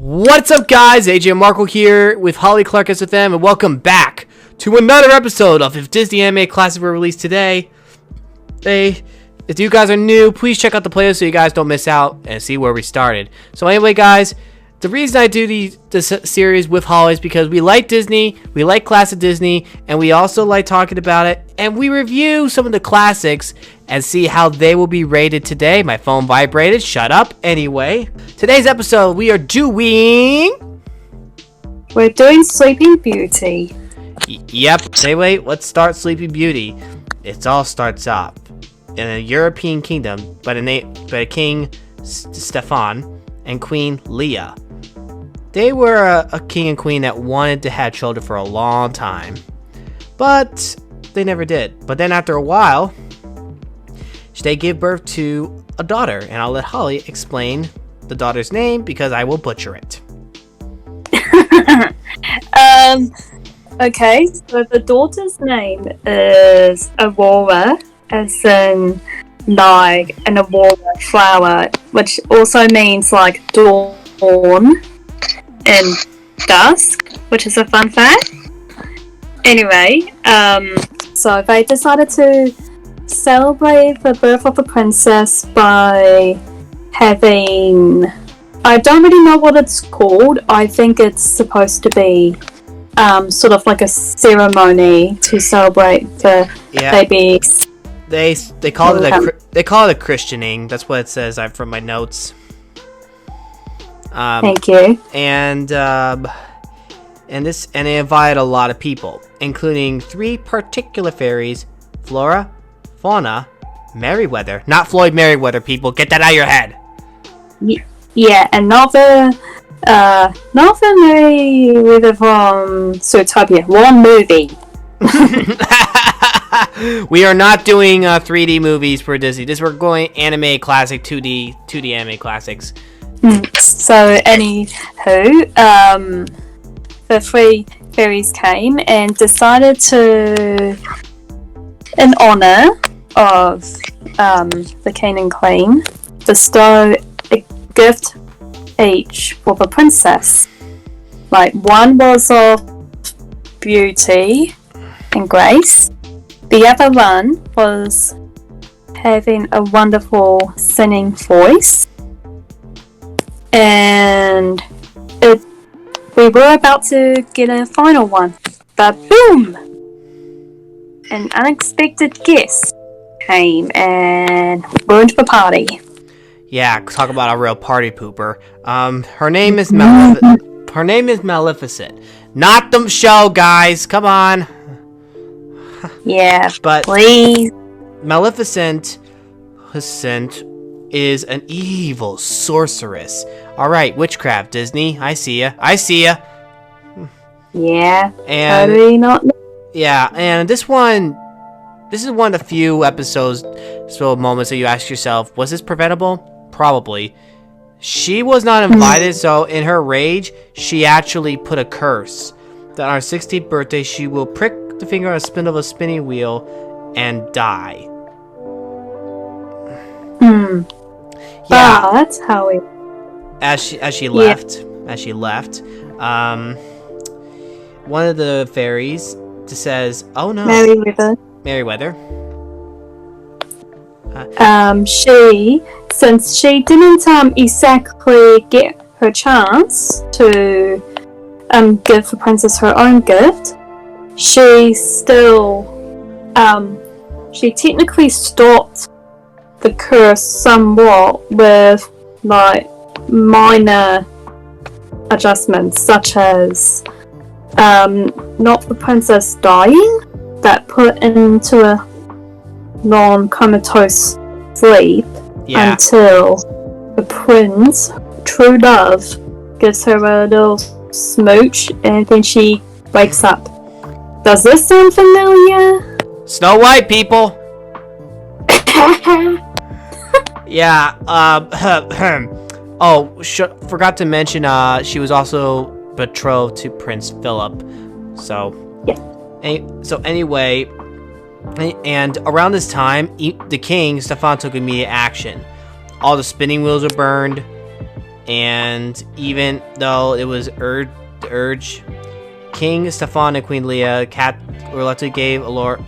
What's up, guys? Ajmarkle here with Holly Clark SFM, and welcome back to another episode of If Disney Anime Classics Were Released Today. Hey, if you guys are new, please check out the playlist so you guys don't miss out and see where we started. So anyway, guys, the reason I do this series with Holly is because we like Disney, we like classic Disney, and we also like talking about it, and we review some of the classics and see how they will be rated today. My phone vibrated. Shut up. Anyway, today's episode, we're doing Sleeping Beauty. Yep. Anyway, let's start Sleeping Beauty. It all starts off in a European kingdom by King Stefan and Queen Leah. They were a king and queen that wanted to have children for a long time, but they never did. But then after a while, they gave birth to a daughter, and I'll let Holly explain the daughter's name because I will butcher it. Okay, so the daughter's name is Aurora, as in like an aurora flower, which also means like dawn and dusk, which is a fun fact. Anyway, so they decided to celebrate the birth of the princess by having, I don't really know what it's called. I think it's supposed to be sort of like a ceremony to celebrate the baby. They call it a christening. That's what it says from my notes. Thank you. And they invited a lot of people, including 3 particular fairies: Flora, Fauna, Merryweather. Not Floyd Merryweather, people. Get that out of your head. Yeah, and not the Merryweather from Zootopia. One movie. We are not doing 3D movies for Disney. We're going anime classic 2D anime classics. So, anywho, the 3 fairies came and decided to, in honor of the king and queen, bestow a gift each for the princess. Like, one was of beauty and grace. The other one was having a wonderful singing voice. And we were about to get a final one, but boom! An unexpected guest came and ruined the party. Yeah, talk about a real party pooper. Her name is Maleficent. Not the show, guys. Come on. Yeah, but please. Maleficent is an evil sorceress. All right, witchcraft, Disney. I see ya. Yeah. And totally not. Yeah, and this is one of the few episodes, moments that you ask yourself, was this preventable? Probably. She was not invited, so in her rage, she actually put a curse that on her 16th birthday, she will prick the finger on a spindle of a spinning wheel and die. Yeah, that's how it. As she left, one of the fairies says, "Oh no, Merryweather." Since she didn't exactly get her chance to give the princess her own gift, she technically stopped the curse somewhat with like minor adjustments, such as not the princess dying, but put into a non-comatose sleep until the prince, true love, gives her a little smooch and then she wakes up. Does this sound familiar? Snow White, people. Yeah. Forgot to mention. She was also betrothed to Prince Philip. So. Yeah. Anyway, and around this time, the king Stefan took immediate action. All the spinning wheels are burned. And even though it was urge, King Stefan and Queen Leah reluctantly gave Aurora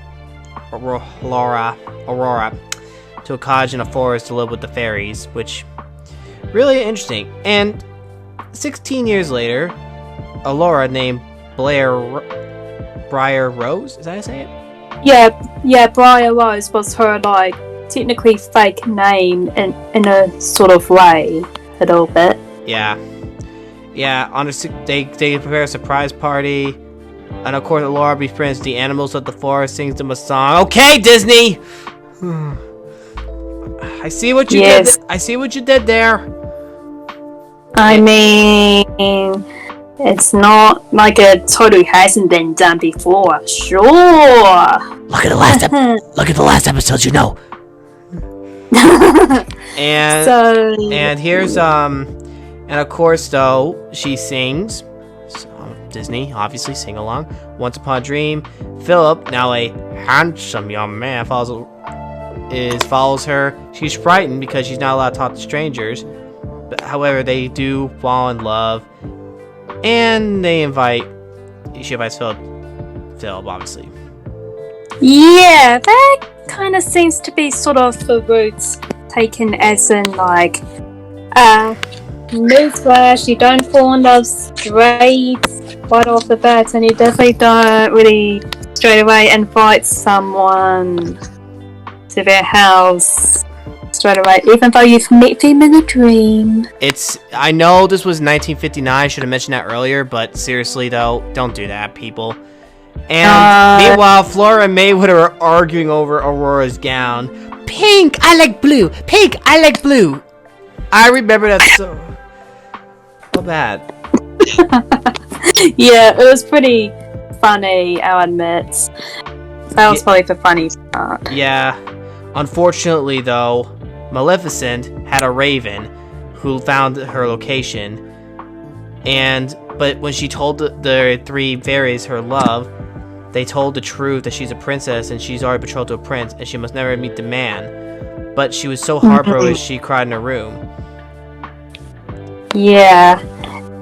to a cottage in a forest to live with the fairies, which really interesting. And 16 years later, Aurora, named Briar Rose, is that how I say it? Yeah, Briar Rose was her like technically fake name in a sort of way, a little bit. Yeah. They prepare a surprise party, and of course, Aurora befriends the animals of the forest, sings them a song. Okay, Disney. I see what you did. I see what you did there. I mean, it's not like it totally hasn't been done before. Sure. Look at the last episode, you know. And here's and of course though she sings. Disney obviously sing along. Once Upon a Dream. Philip, now a handsome young man, follows her. She's frightened because she's not allowed to talk to strangers. But however, they do fall in love, and she invites Philip, obviously. Yeah, that kind of seems to be sort of the roots taken as in like, newsflash, you don't fall in love straight right off the bat, and you definitely don't really straight away invite someone to their house straight away, even though you've met them in a dream. I know this was 1959, I should have mentioned that earlier, but seriously though, don't do that, people. And meanwhile, Flora and Maywood are arguing over Aurora's gown. Pink, I like blue. Pink, I like blue. I remember that so bad. Yeah, it was pretty funny, I'll admit. That was probably the funny part. Yeah. Unfortunately, though, Maleficent had a raven who found her location. But when she told the three fairies her love, they told the truth that she's a princess and she's already betrothed to a prince and she must never meet the man. But she was so heartbroken she cried in her room. Yeah.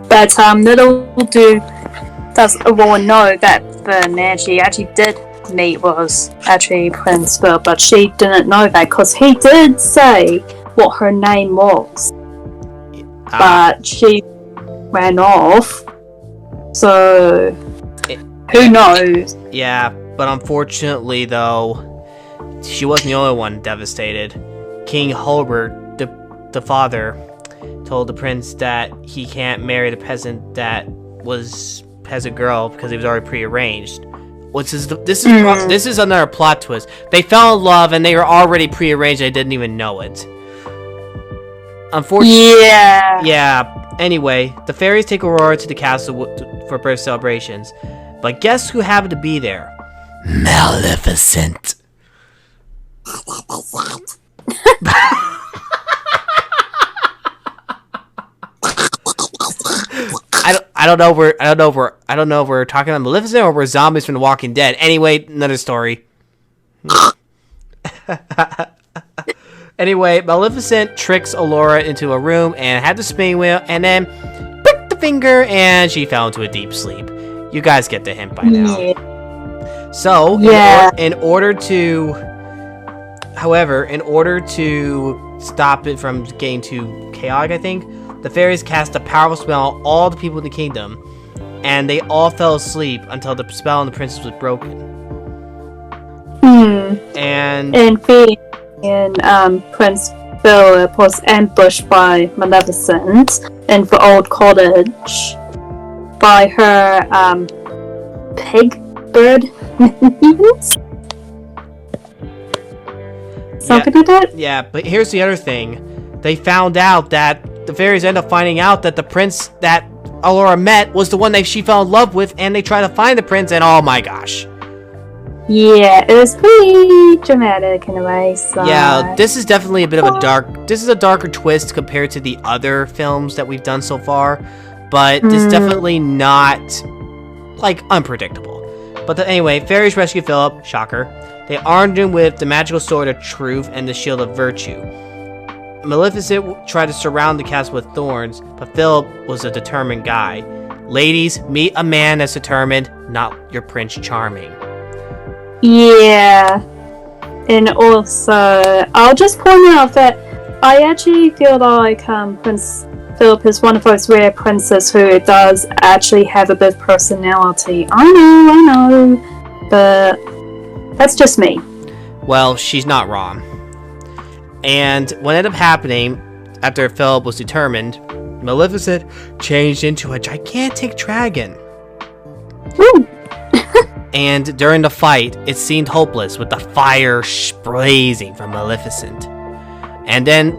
But little does Aurora know that the man she actually did meet was actually Prince Phil, but she didn't know that because he did say what her name was. But she ran off. So who knows? Yeah, but unfortunately though, she wasn't the only one devastated. King Holbert, the father, told the prince that he can't marry the peasant that was peasant girl because it was already prearranged. This is another plot twist. They fell in love and they were already prearranged. They didn't even know it. Unfortunately, yeah. Anyway, the fairies take Aurora to the castle for birth celebrations, but guess who happened to be there? Maleficent. I don't know if we're talking about Maleficent or we're zombies from The Walking Dead. Anyway, another story. Anyway, Maleficent tricks Aurora into a room and had the spinning wheel and then pricked the finger and she fell into a deep sleep. You guys get the hint by now. Yeah. So, in order to stop it from getting too chaotic, I think, the fairies cast a powerful spell on all the people in the kingdom, and they all fell asleep until the spell on the princess was broken. And Prince Philip was ambushed by Maleficent in the old cottage by her pig bird minions. Something like that? Yeah, but here's the other thing. They found out that the fairies end up finding out that the prince that Aurora met was the one that she fell in love with, and they try to find the prince, and oh my gosh. Yeah, it was pretty dramatic in a way. So. Yeah, this is definitely a bit of a darker twist compared to the other films that we've done so far, but it's definitely not, like, unpredictable. But anyway, fairies rescue Philip, shocker. They armed him with the magical sword of truth and the shield of virtue. Maleficent tried to surround the castle with thorns, but Philip was a determined guy. Ladies, meet a man that's determined, not your Prince Charming. Yeah. And also, I'll just point out that I actually feel like Prince Philip is one of those rare princes who does actually have a bit of personality. I know, but that's just me. Well, she's not wrong. And what ended up happening after Philip was determined, Maleficent changed into a gigantic dragon. Woo! And during the fight, it seemed hopeless with the fire blazing from Maleficent.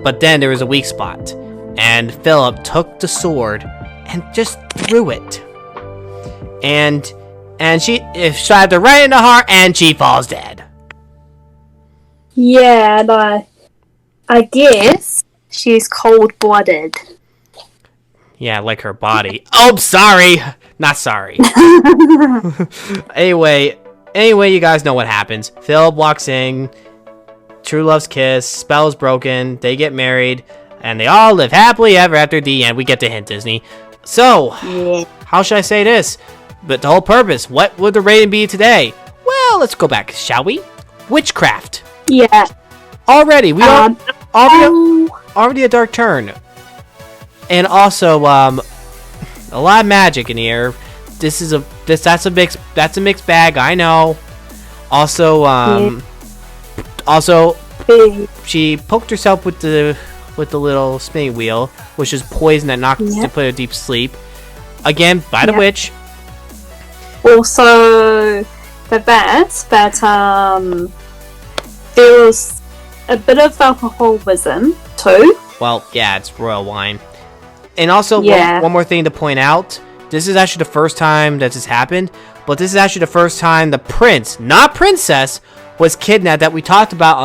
But then there was a weak spot, and Philip took the sword and just threw it. And she stabbed her right in the heart, and she falls dead. Yeah, and I guess she's cold-blooded. Yeah, like her body. Oh, sorry. Not sorry. Anyway, you guys know what happens. Philip walks in. True love's kiss. Spell is broken. They get married. And they all live happily ever after. The end. We get the hint, Disney. So, how should I say this? But the whole purpose. What would the rating be today? Well, let's go back, shall we? Witchcraft. Yeah. Already a dark turn. And also, a lot of magic in here. That's a mixed bag. I know. Also, she poked herself with the little spinning wheel, which is poison that knocked to put her deep sleep. Again, by the witch. Also, there was a bit of alcoholism too. Well, yeah, it's royal wine. And also, one more thing to point out. This is actually the first time that this happened, but this is actually the first time the prince, not princess, was kidnapped that we talked about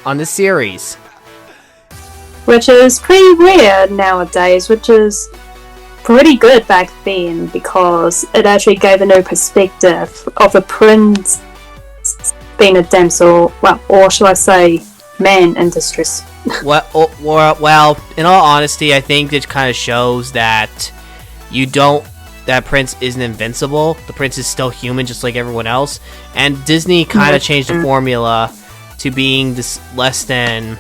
on this series. Which is pretty rare nowadays, which is pretty good back then, because it actually gave a new perspective of a prince being a damsel, or shall I say, man in distress. Well, in all honesty, I think it kind of shows that that Prince isn't invincible. The Prince is still human, just like everyone else. And Disney kind of changed the formula to being this less than,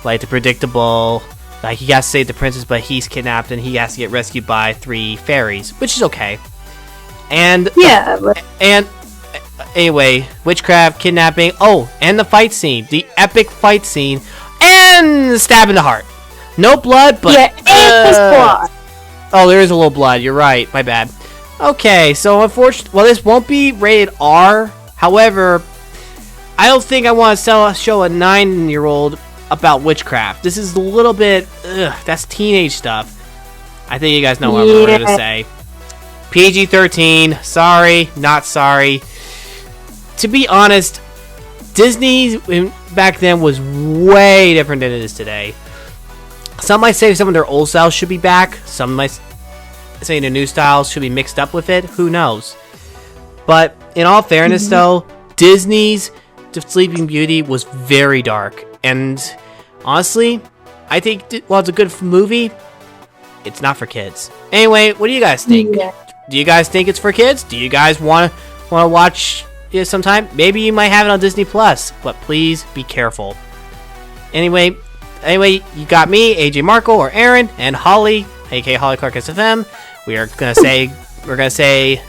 like, the predictable, like, he has to save the princess, but he's kidnapped and he has to get rescued by 3 fairies, which is okay. And anyway, witchcraft, kidnapping, and the fight scene, the epic fight scene, and stab in the heart. No blood, but there's blood. Oh, there is a little blood. You're right. My bad. Okay, so unfortunately, this won't be rated R. However, I don't think I want to show a 9-year-old about witchcraft. This is a little bit, that's teenage stuff. I think you guys know what I'm going to say. PG-13. Sorry, not sorry. To be honest, Disney back then was way different than it is today. Some might say some of their old styles should be back. Some might say the new styles should be mixed up with it. Who knows? But in all fairness, though, Disney's The Sleeping Beauty was very dark. And honestly, I think while it's a good movie, it's not for kids. Anyway, what do you guys think? Yeah. Do you guys think it's for kids? Do you guys want to watch it sometime? Maybe you might have it on Disney Plus, but please be careful. Anyway, you got me, ajmarkle or Aaron, and Holly, aka Holly Clark SFM. We're gonna say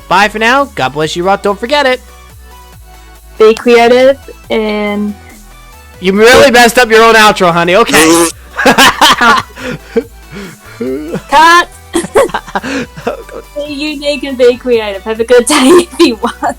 bye for now. God bless you, Rock. Don't forget it. Be creative and. You really messed up your own outro, honey. Okay. Cut. Be unique and be creative. Have a good day, everyone.